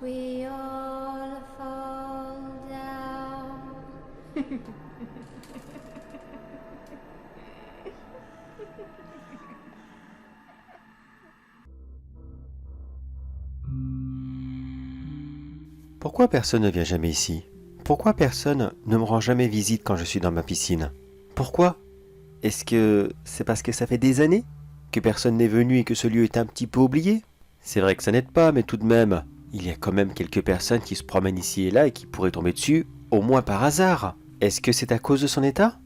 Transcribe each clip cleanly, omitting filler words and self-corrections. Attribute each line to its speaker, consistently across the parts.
Speaker 1: we all fall down.
Speaker 2: Pourquoi personne ne vient jamais ici? Pourquoi personne ne me rend jamais visite quand je suis dans ma piscine? Pourquoi? Est-ce que c'est parce que ça fait des années que personne n'est venu et que ce lieu est un petit peu oublié? C'est vrai que ça n'aide pas, mais tout de même, il y a quand même quelques personnes qui se promènent ici et là et qui pourraient tomber dessus, au moins par hasard. Est-ce que c'est à cause de son état?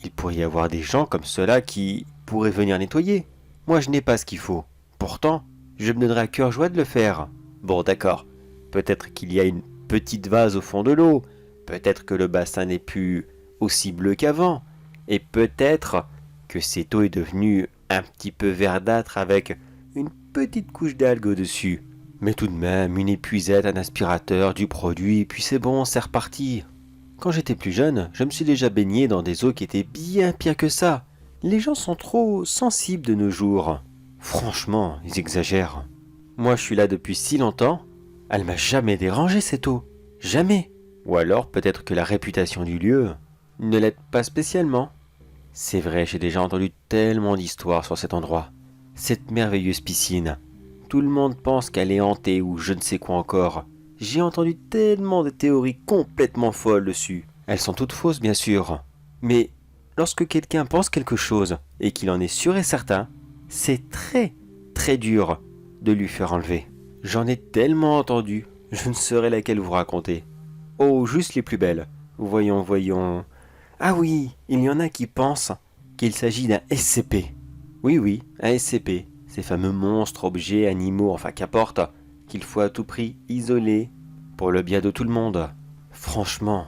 Speaker 2: Il pourrait y avoir des gens comme ceux-là qui pourraient venir nettoyer. Moi, je n'ai pas ce qu'il faut. Pourtant, je me donnerais à cœur joie de le faire. Bon, d'accord. Peut-être qu'il y a une petite vase au fond de l'eau. Peut-être que le bassin n'est plus aussi bleu qu'avant. Et peut-être que cette eau est devenue un petit peu verdâtre avec une petite couche d'algues au-dessus. Mais tout de même, une épuisette, un aspirateur, du produit, puis c'est bon, c'est reparti. Quand j'étais plus jeune, je me suis déjà baigné dans des eaux qui étaient bien pires que ça. Les gens sont trop sensibles de nos jours. Franchement, ils exagèrent. Moi, je suis là depuis si longtemps, elle m'a jamais dérangé cette eau. Jamais. Ou alors peut-être que la réputation du lieu ne l'aide pas spécialement. C'est vrai, j'ai déjà entendu tellement d'histoires sur cet endroit. Cette merveilleuse piscine. Tout le monde pense qu'elle est hantée ou je ne sais quoi encore. J'ai entendu tellement de théories complètement folles dessus. Elles sont toutes fausses, bien sûr. Mais lorsque quelqu'un pense quelque chose et qu'il en est sûr et certain, c'est très, très dur de lui faire enlever. J'en ai tellement entendu, je ne saurais laquelle vous raconter. Oh, juste les plus belles. Voyons, voyons. Ah oui, il y en a qui pensent qu'il s'agit d'un SCP. Oui, oui, un SCP. Ces fameux monstres, objets, animaux, enfin qu'importe, qu'il faut à tout prix isoler pour le bien de tout le monde. Franchement,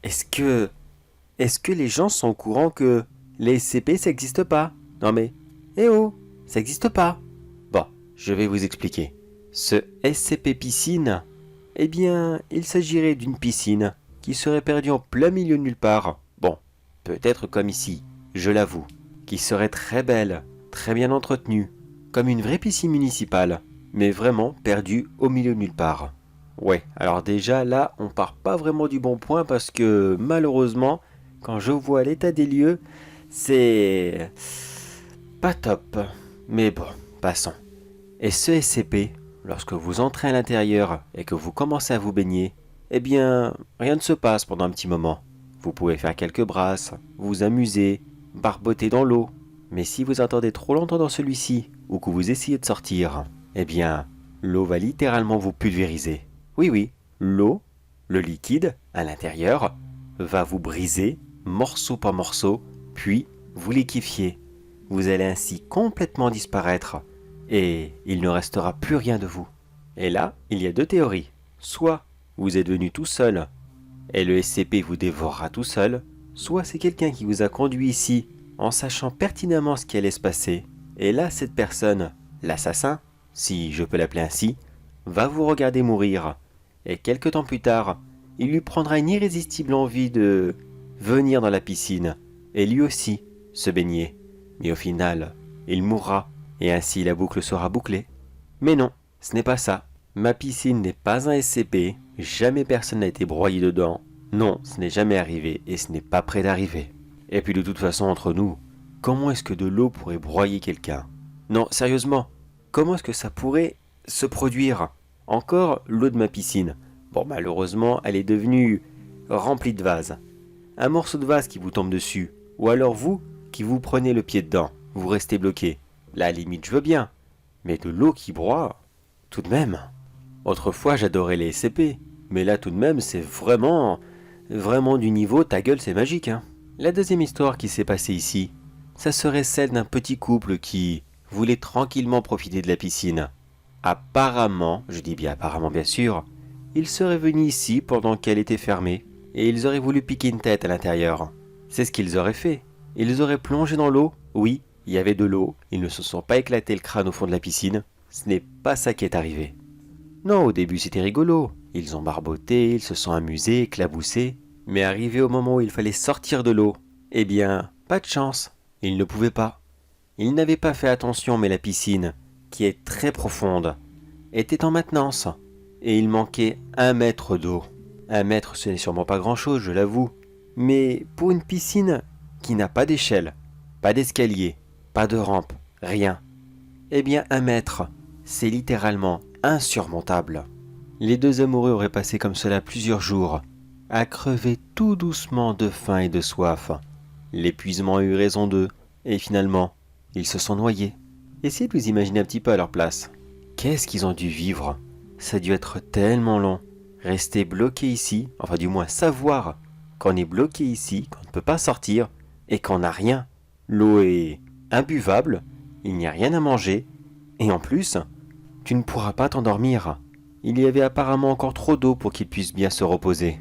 Speaker 2: est-ce que... Est-ce que les gens sont au courant que les SCP ça n'existe pas? Non mais, eh oh, ça n'existe pas. Bon, je vais vous expliquer. Ce SCP piscine, eh bien, il s'agirait d'une piscine qui serait perdue en plein milieu de nulle part. Bon, peut-être comme ici, je l'avoue, qui serait très belle, très bien entretenue, comme une vraie piscine municipale, mais vraiment perdue au milieu de nulle part. Ouais, alors déjà là, on part pas vraiment du bon point parce que malheureusement, quand je vois l'état des lieux, c'est pas top. Mais bon, passons. Et ce SCP, lorsque vous entrez à l'intérieur et que vous commencez à vous baigner, eh bien, rien ne se passe pendant un petit moment. Vous pouvez faire quelques brasses, vous amuser, barboter dans l'eau. Mais si vous attendez trop longtemps dans celui-ci, ou que vous essayez de sortir, eh bien, l'eau va littéralement vous pulvériser. Oui, oui, l'eau, le liquide, à l'intérieur, va vous briser, morceau par morceau, puis vous liquéfier. Vous allez ainsi complètement disparaître, et il ne restera plus rien de vous. Et là, il y a deux théories. Soit vous êtes venu tout seul, et le SCP vous dévorera tout seul, soit c'est quelqu'un qui vous a conduit ici en sachant pertinemment ce qui allait se passer, et là cette personne, l'assassin, si je peux l'appeler ainsi, va vous regarder mourir, et quelque temps plus tard, il lui prendra une irrésistible envie de venir dans la piscine, et lui aussi se baigner. Mais au final, il mourra, et ainsi la boucle sera bouclée. Mais non, ce n'est pas ça. Ma piscine n'est pas un SCP, jamais personne n'a été broyé dedans. Non, ce n'est jamais arrivé, et ce n'est pas près d'arriver. Et puis de toute façon, entre nous, comment est-ce que de l'eau pourrait broyer quelqu'un? Non, sérieusement, comment est-ce que ça pourrait se produire? Encore l'eau de ma piscine. Bon, malheureusement, elle est devenue remplie de vase. Un morceau de vase qui vous tombe dessus, ou alors vous qui vous prenez le pied dedans, vous restez bloqué. Là, à la limite, je veux bien, mais de l'eau qui broie, tout de même. Autrefois, j'adorais les SCP, mais là, tout de même, c'est vraiment, vraiment du niveau ta gueule, c'est magique, hein. La deuxième histoire qui s'est passée ici, ça serait celle d'un petit couple qui voulait tranquillement profiter de la piscine. Apparemment, je dis bien apparemment bien sûr, ils seraient venus ici pendant qu'elle était fermée, et ils auraient voulu piquer une tête à l'intérieur. C'est ce qu'ils auraient fait. Ils auraient plongé dans l'eau, oui, il y avait de l'eau, ils ne se sont pas éclatés le crâne au fond de la piscine, ce n'est pas ça qui est arrivé. Non, au début c'était rigolo, ils ont barboté, ils se sont amusés, éclaboussés, mais arrivé au moment où il fallait sortir de l'eau, eh bien, pas de chance, ils ne pouvaient pas. Ils n'avaient pas fait attention, mais la piscine, qui est très profonde, était en maintenance, et il manquait 1 mètre d'eau. 1 mètre, ce n'est sûrement pas grand-chose, je l'avoue. Mais pour une piscine qui n'a pas d'échelle, pas d'escalier, pas de rampe, rien, eh bien 1 mètre, c'est littéralement insurmontable. Les deux amoureux auraient passé comme cela plusieurs jours, à crever tout doucement de faim et de soif. L'épuisement a eu raison d'eux, et finalement, ils se sont noyés. Essayez de vous imaginer un petit peu à leur place. Qu'est-ce qu'ils ont dû vivre? Ça a dû être tellement long. Rester bloqué ici, enfin du moins savoir qu'on est bloqué ici, qu'on ne peut pas sortir, et qu'on n'a rien. L'eau est imbuvable, il n'y a rien à manger, et en plus, tu ne pourras pas t'endormir. Il y avait apparemment encore trop d'eau pour qu'ils puissent bien se reposer.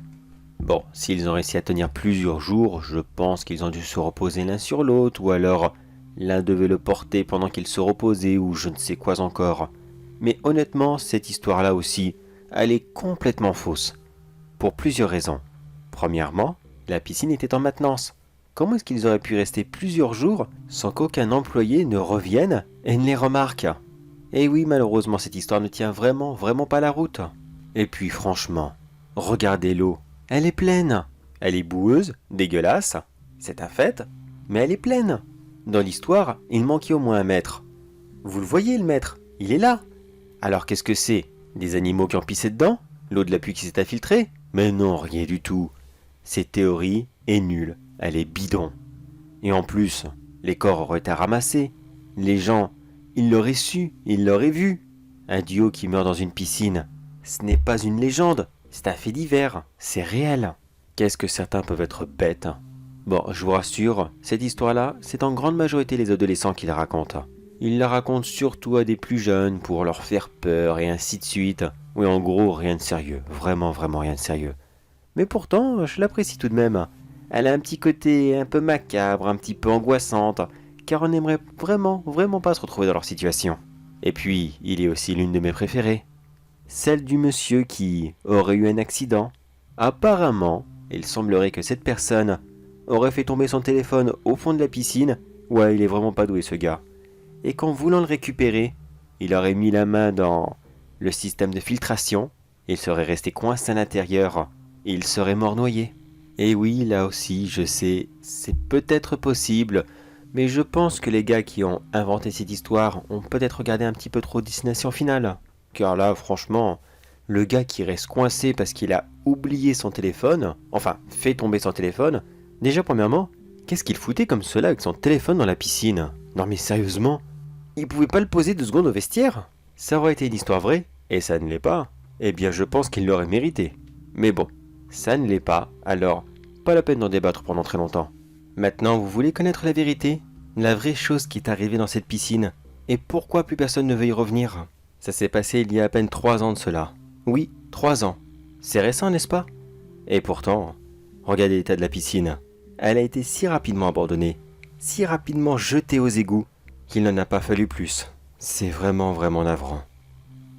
Speaker 2: Bon, s'ils ont réussi à tenir plusieurs jours, je pense qu'ils ont dû se reposer l'un sur l'autre, ou alors l'un devait le porter pendant qu'il se reposait, ou je ne sais quoi encore. Mais honnêtement, cette histoire-là aussi, elle est complètement fausse. Pour plusieurs raisons. Premièrement, la piscine était en maintenance. Comment est-ce qu'ils auraient pu rester plusieurs jours sans qu'aucun employé ne revienne et ne les remarque? Et oui, malheureusement, cette histoire ne tient vraiment pas la route. Et puis franchement, regardez l'eau. Elle est pleine. Elle est boueuse, dégueulasse, c'est un fait, mais elle est pleine. Dans l'histoire, il manquait au moins 1 mètre. Vous le voyez, le mètre, il est là. Alors qu'est-ce que c'est? Des animaux qui ont pissé dedans? L'eau de la pluie qui s'est infiltrée? Mais non, rien du tout. Cette théorie est nulle, elle est bidon. Et en plus, les corps auraient été ramassés. Les gens, ils l'auraient su, ils l'auraient vu. Un duo qui meurt dans une piscine, ce n'est pas une légende, c'est un fait divers, c'est réel. Qu'est-ce que certains peuvent être bêtes. Bon, je vous rassure, cette histoire-là, c'est en grande majorité les adolescents qui la racontent. Ils la racontent surtout à des plus jeunes pour leur faire peur et ainsi de suite. Oui, en gros, rien de sérieux, vraiment rien de sérieux. Mais pourtant, je l'apprécie tout de même. Elle a un petit côté un peu macabre, un petit peu angoissante, car on aimerait vraiment pas se retrouver dans leur situation. Et puis, il est aussi l'une de mes préférées. Celle du monsieur qui aurait eu un accident. Apparemment, il semblerait que cette personne aurait fait tomber son téléphone au fond de la piscine. Ouais, il est vraiment pas doué ce gars. Et qu'en voulant le récupérer, il aurait mis la main dans le système de filtration, il serait resté coincé à l'intérieur, et il serait mort noyé. Et oui, là aussi, je sais, c'est peut-être possible, mais je pense que les gars qui ont inventé cette histoire ont peut-être regardé un petit peu trop Destination Finale. Car là, franchement, le gars qui reste coincé parce qu'il a oublié son téléphone, enfin, fait tomber son téléphone, déjà premièrement, qu'est-ce qu'il foutait comme cela avec son téléphone dans la piscine? Non mais sérieusement, il pouvait pas le poser 2 secondes au vestiaire? Ça aurait été une histoire vraie, et ça ne l'est pas, eh bien je pense qu'il l'aurait mérité. Mais bon, ça ne l'est pas, alors pas la peine d'en débattre pendant très longtemps. Maintenant, vous voulez connaître la vérité? La vraie chose qui est arrivée dans cette piscine, et pourquoi plus personne ne veut y revenir? Ça s'est passé il y a à peine 3 ans de cela. Oui, 3 ans. C'est récent, n'est-ce pas? Et pourtant, regardez l'état de la piscine. Elle a été si rapidement abandonnée, si rapidement jetée aux égouts, qu'il n'en a pas fallu plus. C'est vraiment navrant.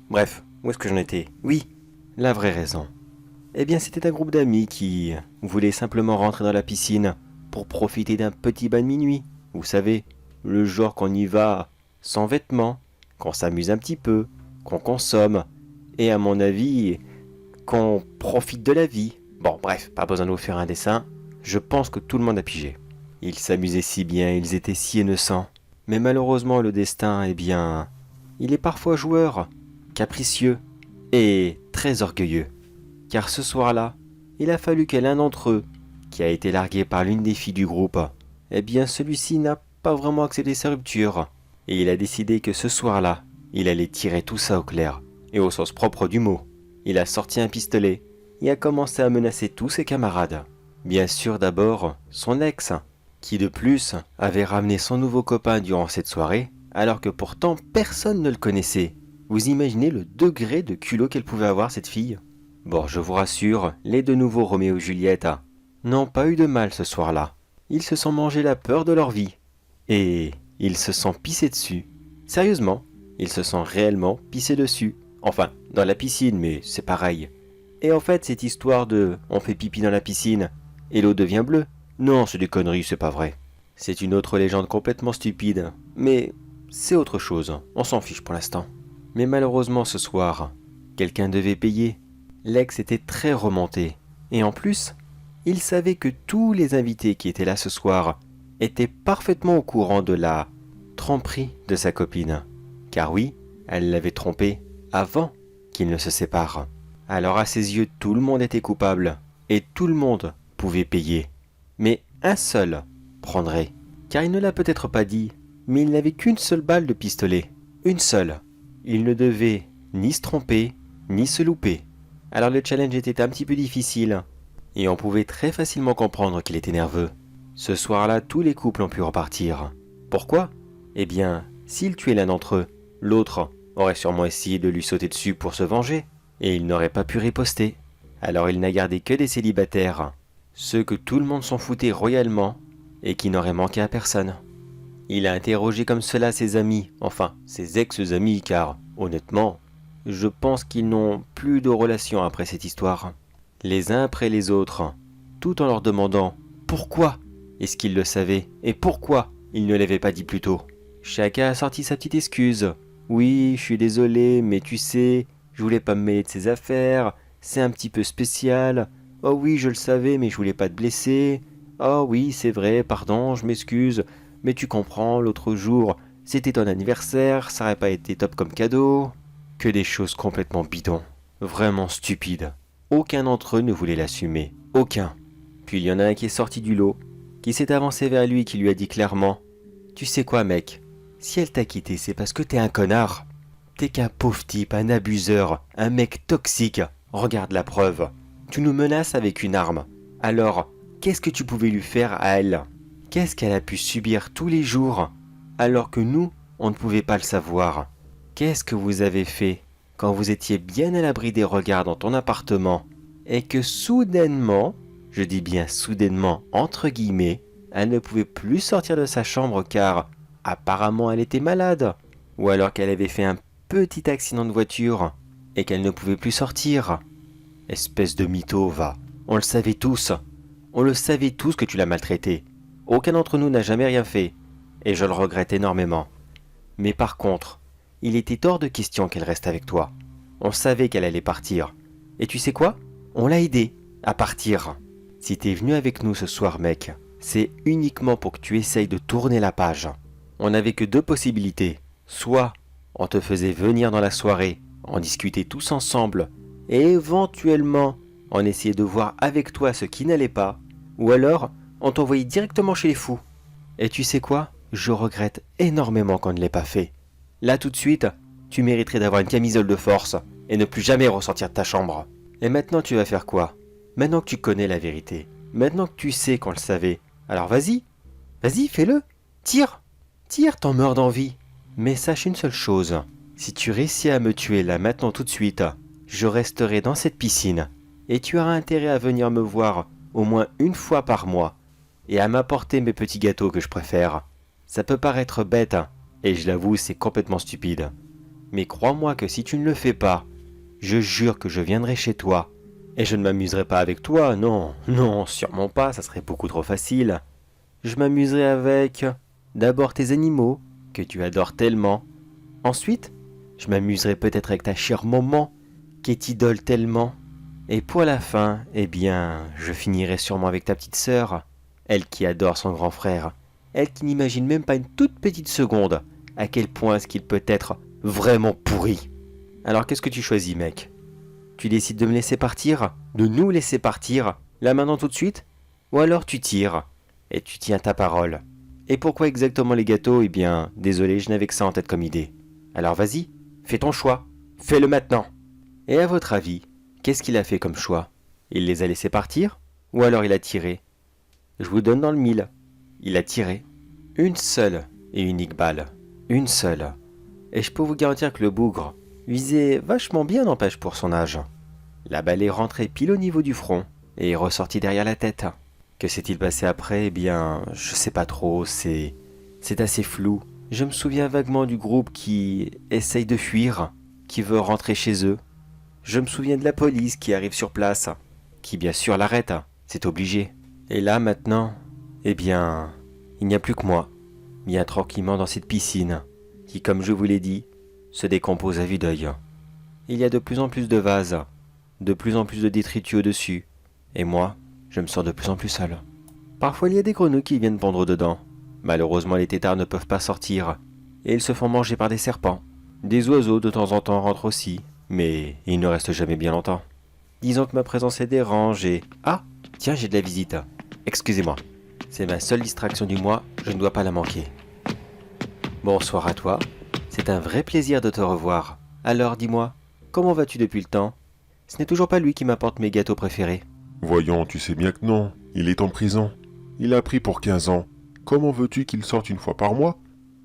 Speaker 2: Bref, où est-ce que j'en étais? Oui, la vraie raison. Eh bien, c'était un groupe d'amis qui voulaient simplement rentrer dans la piscine pour profiter d'un petit bain de minuit. Vous savez, le genre qu'on y va sans vêtements, qu'on s'amuse un petit peu, qu'on consomme, et à mon avis, qu'on profite de la vie. Bon, bref, pas besoin de vous faire un dessin, je pense que tout le monde a pigé. Ils s'amusaient si bien, ils étaient si innocents. Mais malheureusement, le destin, eh bien, il est parfois joueur, capricieux et très orgueilleux. Car ce soir-là, il a fallu que l'un d'entre eux, qui a été largué par l'une des filles du groupe, eh bien celui-ci n'a pas vraiment accepté sa rupture. Et il a décidé que ce soir-là, il allait tirer tout ça au clair, et au sens propre du mot. Il a sorti un pistolet et a commencé à menacer tous ses camarades. Bien sûr d'abord son ex, qui de plus avait ramené son nouveau copain durant cette soirée, alors que pourtant personne ne le connaissait. Vous imaginez le degré de culot qu'elle pouvait avoir cette fille? Bon, je vous rassure, les deux nouveaux Roméo et Juliette n'ont pas eu de mal ce soir-là. Ils se sont mangé la peur de leur vie. Et ils se sont pissés dessus. Sérieusement, ils se sont réellement pissés dessus. Enfin, dans la piscine, mais c'est pareil. Et en fait, cette histoire de « on fait pipi dans la piscine et l'eau devient bleue », non, c'est des conneries, c'est pas vrai. C'est une autre légende complètement stupide, mais c'est autre chose, on s'en fiche pour l'instant. Mais malheureusement ce soir, Quelqu'un devait payer. L'ex était très remonté. Et en plus, il savait que tous les invités qui étaient là ce soir étaient parfaitement au courant de la tromperie de sa copine. Car oui, elle l'avait trompé avant qu'ils ne se séparent. Alors à ses yeux, tout le monde était coupable et tout le monde pouvait payer. Mais un seul prendrait. Car il ne l'a peut-être pas dit, mais il n'avait qu'une seule balle de pistolet. Une seule. Il ne devait ni se tromper, ni se louper. Alors le challenge était un petit peu difficile, et on pouvait très facilement comprendre qu'il était nerveux. Ce soir-là, tous les couples ont pu repartir. Pourquoi ? Eh bien, s'il tuait l'un d'entre eux, l'autre aurait sûrement essayé de lui sauter dessus pour se venger, et il n'aurait pas pu riposter. Alors il n'a gardé que des célibataires, ceux que tout le monde s'en foutait royalement, et qui n'auraient manqué à personne. Il a interrogé comme cela ses amis, enfin ses ex-amis, car, honnêtement, je pense qu'ils n'ont plus de relation après cette histoire. Les uns après les autres, tout en leur demandant pourquoi est-ce qu'ils le savaient et pourquoi ils ne l'avaient pas dit plus tôt. Chacun a sorti sa petite excuse. Oui, je suis désolé, mais tu sais, je voulais pas me mêler de ses affaires, c'est un petit peu spécial. Oh oui, je le savais, mais je voulais pas te blesser. Oh oui, c'est vrai, pardon, je m'excuse. Mais tu comprends, l'autre jour, c'était ton anniversaire, ça aurait pas été top comme cadeau. Que des choses complètement bidons, vraiment stupides. Aucun d'entre eux ne voulait l'assumer, aucun. Puis il y en a un qui est sorti du lot, qui s'est avancé vers lui et qui lui a dit clairement « Tu sais quoi mec, si elle t'a quitté, c'est parce que t'es un connard. T'es qu'un pauvre type, un abuseur, un mec toxique, regarde la preuve. Tu nous menaces avec une arme. Alors, qu'est-ce que tu pouvais lui faire à elle ? Qu'est-ce qu'elle a pu subir tous les jours, alors que nous, on ne pouvait pas le savoir ? Qu'est-ce que vous avez fait quand vous étiez bien à l'abri des regards dans ton appartement et que soudainement, je dis bien soudainement entre guillemets, elle ne pouvait plus sortir de sa chambre car apparemment elle était malade ou alors qu'elle avait fait un petit accident de voiture et qu'elle ne pouvait plus sortir. Espèce de mytho, va. On le savait tous. On le savait tous que tu l'as maltraitée. Aucun d'entre nous n'a jamais rien fait et je le regrette énormément. Mais par contre, il était hors de question qu'elle reste avec toi. On savait qu'elle allait partir. Et tu sais quoi ? On l'a aidée à partir. Si t'es venu avec nous ce soir, mec, c'est uniquement pour que tu essayes de tourner la page. On n'avait que deux possibilités. Soit on te faisait venir dans la soirée, en discuter tous ensemble, et éventuellement on essayait de voir avec toi ce qui n'allait pas, ou alors on t'envoyait directement chez les fous. Et tu sais quoi ? Je regrette énormément qu'on ne l'ait pas fait. Là tout de suite, tu mériterais d'avoir une camisole de force et ne plus jamais ressortir de ta chambre. Et maintenant tu vas faire quoi ? Maintenant que tu connais la vérité, maintenant que tu sais qu'on le savait, alors vas-y, fais-le, tire, t'en meurs d'envie. Mais sache une seule chose, si tu réussis à me tuer là maintenant tout de suite, je resterai dans cette piscine et tu auras intérêt à venir me voir au moins une fois par mois et à m'apporter mes petits gâteaux que je préfère. Ça peut paraître bête, et je l'avoue, c'est complètement stupide. Mais crois-moi que si tu ne le fais pas, je jure que je viendrai chez toi. Et je ne m'amuserai pas avec toi, non, sûrement pas, ça serait beaucoup trop facile. Je m'amuserai avec, d'abord tes animaux, que tu adores tellement. Ensuite, je m'amuserai peut-être avec ta chère maman, qui t'idole tellement. Et pour la fin, eh bien, je finirai sûrement avec ta petite sœur, elle qui adore son grand frère. Elle qui n'imagine même pas une toute petite seconde à quel point est-ce qu'il peut être vraiment pourri. Alors qu'est-ce que tu choisis, mec ? Tu décides de me laisser partir ? De nous laisser partir ? Là maintenant tout de suite ? Ou alors tu tires et tu tiens ta parole. Et pourquoi exactement les gâteaux ? Eh bien, désolé, je n'avais que ça en tête comme idée. Alors vas-y, fais ton choix. Fais-le maintenant. Et à votre avis, qu'est-ce qu'il a fait comme choix ? Il les a laissés partir ? Ou alors il a tiré ? Je vous donne dans le mille. Il a tiré. Une seule et unique balle. Une seule. Et je peux vous garantir que le bougre visait vachement bien n'empêche pour son âge. La balle est rentrée pile au niveau du front et est ressortie derrière la tête. Que s'est-il passé après ? Eh bien, je sais pas trop, c'est assez flou. Je me souviens vaguement du groupe qui essaye de fuir, qui veut rentrer chez eux. Je me souviens de la police qui arrive sur place, qui bien sûr l'arrête, c'est obligé. Et là maintenant, eh bien, il n'y a plus que moi, bien tranquillement dans cette piscine, qui comme je vous l'ai dit, se décompose à vue d'œil. Il y a de plus en plus de vases, de plus en plus de détritus au-dessus, et moi, je me sens de plus en plus seul. Parfois il y a des grenouilles qui viennent pondre dedans. Malheureusement les têtards ne peuvent pas sortir, et ils se font manger par des serpents. Des oiseaux de temps en temps rentrent aussi, mais ils ne restent jamais bien longtemps. Disons que ma présence les dérange et... Ah, tiens, j'ai de la visite. Excusez-moi, c'est ma seule distraction du mois, je ne dois pas la manquer. Bonsoir à toi, c'est un vrai plaisir de te revoir. Alors dis-moi, comment vas-tu depuis le temps? Ce n'est toujours pas lui qui m'apporte mes gâteaux préférés.
Speaker 3: Voyons, tu sais bien que non, il est en prison. Il a pris pour 15 ans. Comment veux-tu qu'il sorte une fois par mois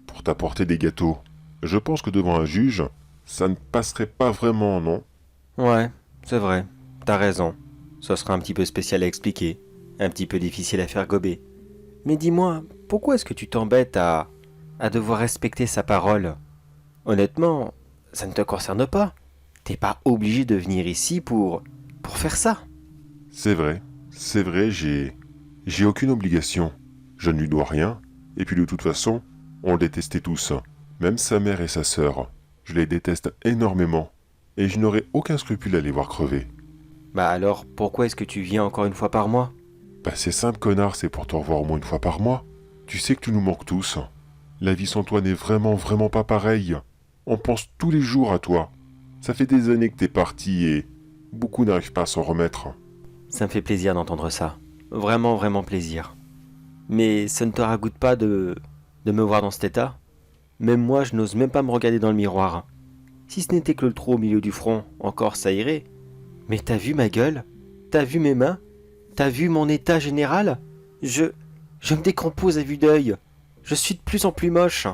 Speaker 3: pour t'apporter des gâteaux? Je pense que devant un juge, ça ne passerait pas vraiment, non?
Speaker 2: Ouais, c'est vrai, t'as raison. Ce sera un petit peu spécial à expliquer, un petit peu difficile à faire gober. Mais dis-moi, pourquoi est-ce que tu t'embêtes à devoir respecter sa parole? Honnêtement, ça ne te concerne pas. T'es pas obligé de venir ici pour faire ça.
Speaker 3: C'est vrai, j'ai aucune obligation. Je ne lui dois rien, et puis de toute façon, on le détestait tous, même sa mère et sa sœur. Je les déteste énormément, et je n'aurais aucun scrupule à les voir crever.
Speaker 2: Bah alors, pourquoi est-ce que tu viens encore une fois par mois?
Speaker 3: Bah c'est simple connard, c'est pour te revoir au moins une fois par mois. Tu sais que tu nous manques tous. La vie sans toi n'est vraiment pas pareille. On pense tous les jours à toi. Ça fait des années que t'es parti et beaucoup n'arrivent pas à s'en remettre.
Speaker 2: Ça me fait plaisir d'entendre ça. Vraiment plaisir. Mais ça ne te ragoûte pas de me voir dans cet état? Même moi, je n'ose même pas me regarder dans le miroir. Si ce n'était que le trou au milieu du front, encore ça irait. Mais t'as vu ma gueule? T'as vu mes mains? T'as vu mon état général? Je me décompose à vue d'œil. Je suis de plus en plus moche.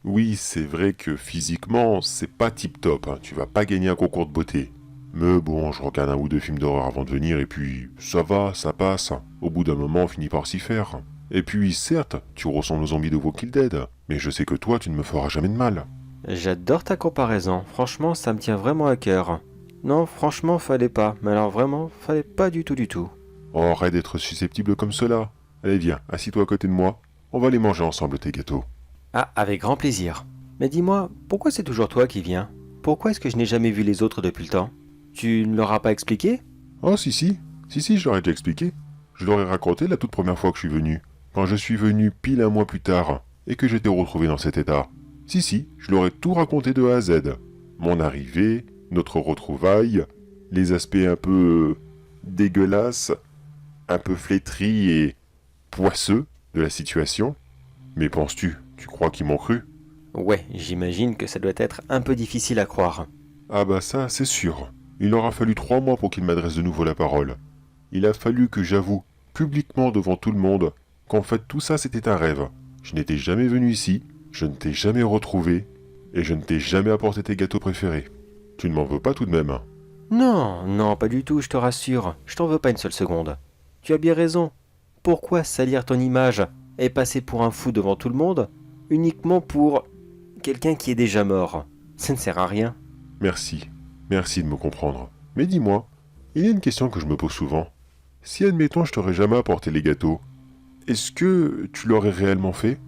Speaker 3: Oui, c'est vrai que physiquement, c'est pas tip-top, hein. Tu vas pas gagner un concours de beauté. Mais bon, je regarde un ou deux films d'horreur avant de venir et puis ça va, ça passe. Au bout d'un moment, on finit par s'y faire. Et puis, certes, tu ressembles aux zombies de Walking Dead, mais je sais que toi, tu ne me feras jamais de mal.
Speaker 2: J'adore ta comparaison. Franchement, ça me tient vraiment à cœur. Non, franchement, fallait pas. Mais alors vraiment, fallait pas du tout.
Speaker 3: Oh, arrête d'être susceptible comme cela. Allez, viens, assis-toi à côté de moi. On va les manger ensemble, tes gâteaux.
Speaker 2: Ah, avec grand plaisir. Mais dis-moi, pourquoi c'est toujours toi qui viens? Pourquoi est-ce que je n'ai jamais vu les autres depuis le temps? Tu ne leur as pas expliqué?
Speaker 3: Oh, si, je leur ai déjà expliqué. Je leur ai raconté la toute première fois que je suis venu. Quand je suis venu pile un mois plus tard, et que j'étais retrouvé dans cet état. Si, je leur ai tout raconté de A à Z. Mon arrivée, notre retrouvaille, les aspects un peu dégueulasses, un peu flétris et poisseux de la situation. Mais penses-tu, tu crois qu'ils m'ont cru?
Speaker 2: Ouais, j'imagine que ça doit être un peu difficile à croire.
Speaker 3: Ah bah ça, c'est sûr. Il aura fallu 3 mois pour qu'ils m'adressent de nouveau la parole. Il a fallu que j'avoue, publiquement devant tout le monde, qu'en fait tout ça c'était un rêve. Je n'étais jamais venu ici, je ne t'ai jamais retrouvé, et je ne t'ai jamais apporté tes gâteaux préférés. Tu ne m'en veux pas tout de même, hein?
Speaker 2: Non, pas du tout, je te rassure. Je t'en veux pas une seule seconde. Tu as bien raison. Pourquoi salir ton image et passer pour un fou devant tout le monde, uniquement pour quelqu'un qui est déjà mort? Ça ne sert à rien.
Speaker 3: Merci de me comprendre. Mais dis-moi, il y a une question que je me pose souvent. Si admettons je t'aurais jamais apporté les gâteaux, est-ce que tu l'aurais réellement fait?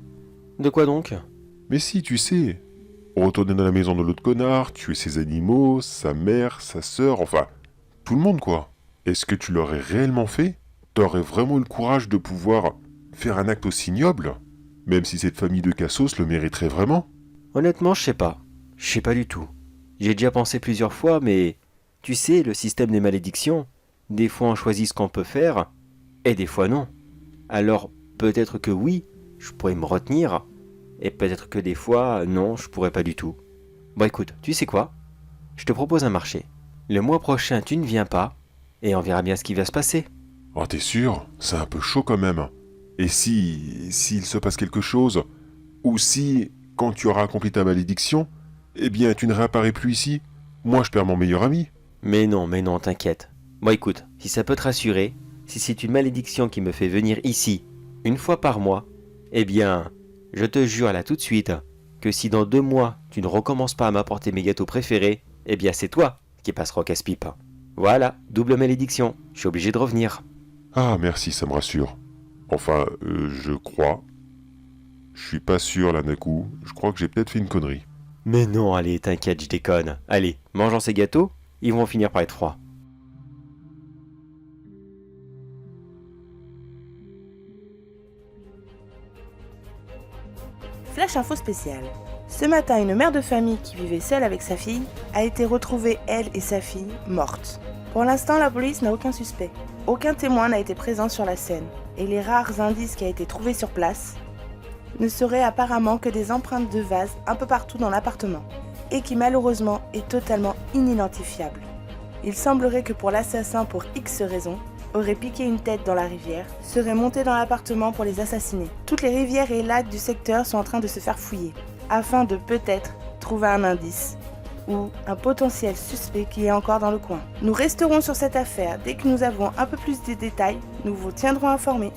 Speaker 2: De quoi donc?
Speaker 3: Mais si, tu sais, retourner dans la maison de l'autre connard, tuer ses animaux, sa mère, sa sœur, enfin, tout le monde quoi. Est-ce que tu l'aurais réellement fait? T'aurais vraiment eu le courage de pouvoir faire un acte aussi ignoble? Même si cette famille de cassos le mériterait vraiment?
Speaker 2: Honnêtement, je sais pas. Je sais pas du tout. J'ai déjà pensé plusieurs fois, mais tu sais, le système des malédictions, des fois on choisit ce qu'on peut faire, et des fois non. Alors peut-être que oui, je pourrais me retenir, et peut-être que des fois, non, je pourrais pas du tout. Bon écoute, tu sais quoi? Je te propose un marché. Le mois prochain, tu ne viens pas, et on verra bien ce qui va se passer.
Speaker 3: Oh, t'es sûr? C'est un peu chaud quand même. Et s'il se passe quelque chose, ou si, quand tu auras accompli ta malédiction, eh bien tu ne réapparais plus ici, moi je perds mon meilleur ami.
Speaker 2: Mais non, t'inquiète. Bon écoute, si ça peut te rassurer, si c'est une malédiction qui me fait venir ici, une fois par mois, eh bien, je te jure là tout de suite, que si dans 2 mois, tu ne recommences pas à m'apporter mes gâteaux préférés, eh bien c'est toi qui passeras au casse-pipe. Voilà, double malédiction, je suis obligé de revenir.
Speaker 3: Ah merci, ça me rassure. Enfin, je crois. Je suis pas sûr là d'un coup, je crois que j'ai peut-être fait une connerie.
Speaker 2: Mais non, allez, t'inquiète, je déconne. Allez, mangeons ces gâteaux, ils vont finir par être froids.
Speaker 4: Flash info spéciale. Ce matin, une mère de famille qui vivait seule avec sa fille a été retrouvée, elle et sa fille, mortes. Pour l'instant, la police n'a aucun suspect. Aucun témoin n'a été présent sur la scène. Et les rares indices qui a été trouvés sur place ne seraient apparemment que des empreintes de vase un peu partout dans l'appartement. Et qui malheureusement est totalement inidentifiable. Il semblerait que pour l'assassin, pour X raisons, aurait piqué une tête dans la rivière, serait monté dans l'appartement pour les assassiner. Toutes les rivières et lacs du secteur sont en train de se faire fouiller, afin de peut-être trouver un indice ou un potentiel suspect qui est encore dans le coin. Nous resterons sur cette affaire. Dès que nous avons un peu plus de détails, nous vous tiendrons informés.